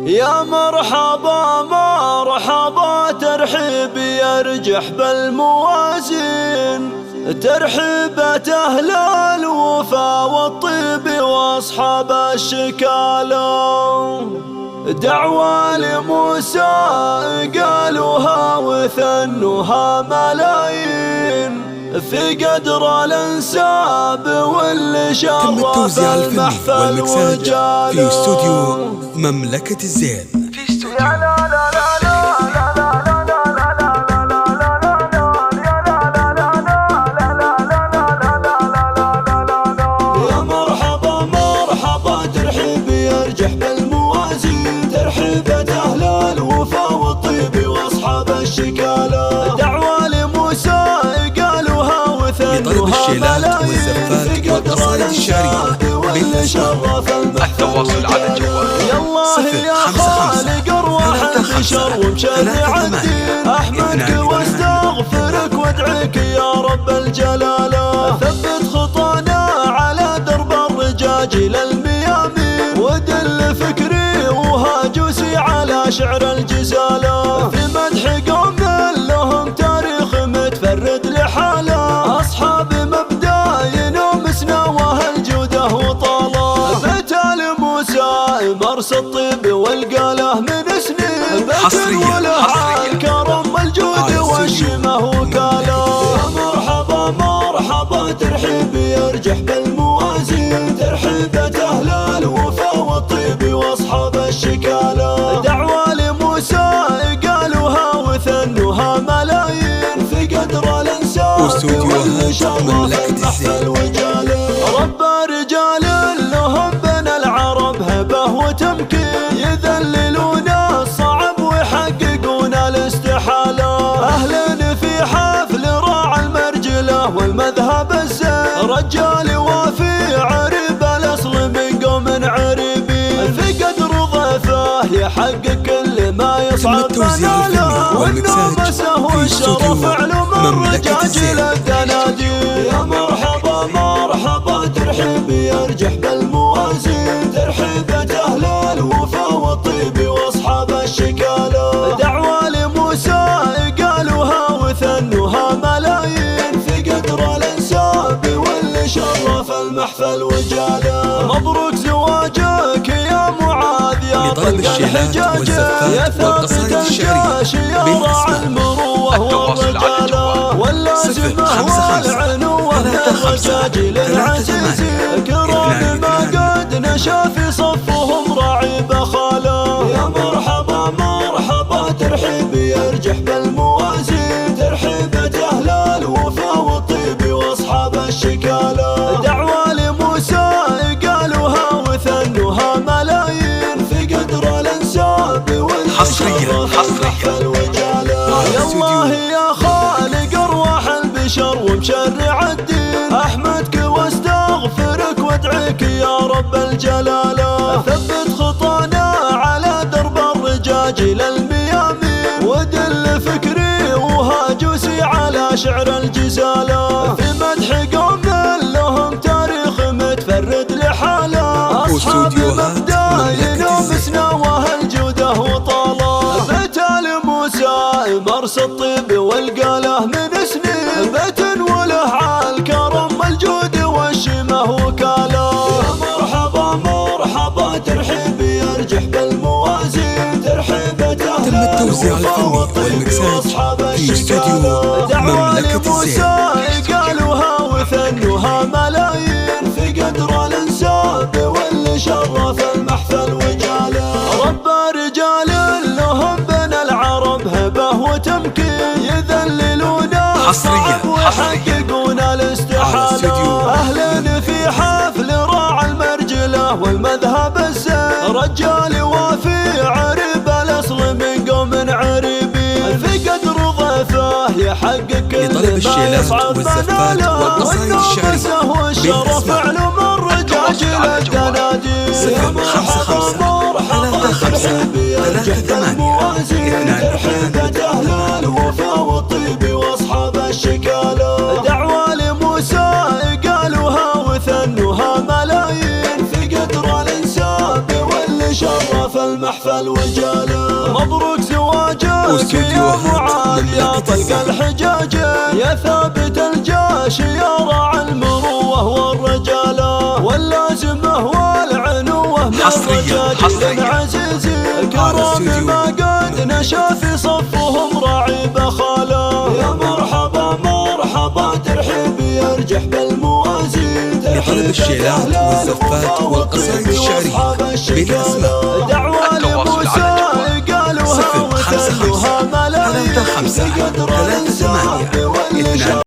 يا مرحبا مرحبا ترحيب يرجح بالموازين، ترحيبة أهل الوفا والطيب وأصحاب الشكالة. دعوى لموسى قالوها وثنوها ملايين، في قدر الانساب واللي شرف المحفل وجاله. في استوديو مملكة الزين. في استوديو دعوى لموسى قالوها وثنوها ملايين، والقصائد الشعرية شرف التواصل على الجوال يالله يا خالق ارواح البشر ومشرع الدين، احمدك واستغفرك وادعيك يا رب الجلالة. ثبت خطانا على درب الرجاج للميامين، ودل فكري وهاجوسي على شعر الجزالة. في مدح قوم لهم تاريخ متفرد لحاله، أصحاب مبدأ ومسنا وهالجودة وطالة. بيت موسى مرس الطيب والقاله من سنين، حصريا الكرم الجود والشمه وكاله. مرحبا مرحبا ترحيب يرجح بالموازين، ترحيبة أهل الوفا والطيب وأصحاب الشكالة. دعوى لموسى قالوها وثنوها ملايين، في قدر الانساب واللي شرف المحفل وجاله. رب رجال لهم بين العرب هبه وتمكين، يذللون الصعب ويحققون الاستحالة. أهل في حفل راعى المرجلة والمذهب الزين، رجال وافي عريب الأصل من قوم عريبين، في قدر ضيفه يحقق كل ما يصعب مناله، والنومسه والشرف علوم الرجاج للدناديل. يا مرحبا مرحبا ترحيب يرجح بالموازين، ترحيبة أهل الوفا والطيب وأصحاب الشكالة. دعوى لموسى قالوها وثنوها ملايين، في قدر الانساب واللي شرف المحفل وجاله. مبروك زواجك يا معاذ يا طلق الحجاج، يا ثابت الجيش يا راعى المروة والرجالة، واللازمة والعنوة للرجاج للعزيز، كرام ما قد نشا في صفهم راعي بخاله. يا مرحبا مرحبا ترحيب يرجح بالموازين، ترحيبة أهل الوفا والطيب وأصحاب الشكالة. دعوى لموسى قالوها وثنوها ملايين، في قدر الانساب واللي شرف المحفل وجاله. يالله يا خالق ارواح البشر ومشرع الدين، احمدك واستغفرك وادعيك يا رب الجلالة. ثبت خطانا على درب الرجاج للميامين، ودل فكري وهاجوسي على شعر الجزالة. في مدح قوم لهم تاريخ متفرد لحاله، أصحاب مبدأ ومسنا وهالجودة وطالة. بيت موسى مرس الطيب والقاله من سنين، بيت وله عالكرم الجود والشمه وكاله. مرحبا مرحبا ترحيب يرجح بالموازين، ترحيبة أهل الوفا والطيب وأصحاب الشكالة. دعوى لموسى قالوها وثنوها ملايين، في قدر الانساب واللي شرف المحفل وجاله. رب رجال لهم بين العرب هبه وتمكين، يذللون الصعب ويحققون الاستحالة. أهل في حفل راعى المرجلة والمذهب الزين، رجال وافي عريب الأصل من قوم عريبين، في قدر ضيفه يحقق كل ما يصعب مناله، والنومسه والشرف علوم الرجاج للدناديل. يا مرحبا مرحبا ترحيب يرجح بالموازين، ترحيبة أهل الوفا والطيب وأصحاب الشكالة. دعوى لموسى قالوها وثنوها ملايين، في قدر الانساب واللي شرف المحفل الوجالة. مبروك زواجك يا معاذ يا طلق الحجاج، يا ثابت الجاش يا راعي المروة والرجالة، واللازمة والعنوة من الرجاج العزيز الكرام ما قد نشا في صفهم راعي بخاله. يا مرحبا مرحبا ترحيب يرجح بالموازين، لطلب الشيلات والزفات والقصائد الشعرية بالأسماء دعوة لموسى قالوها 055 وثلوها ملايين 3 5 3 8 2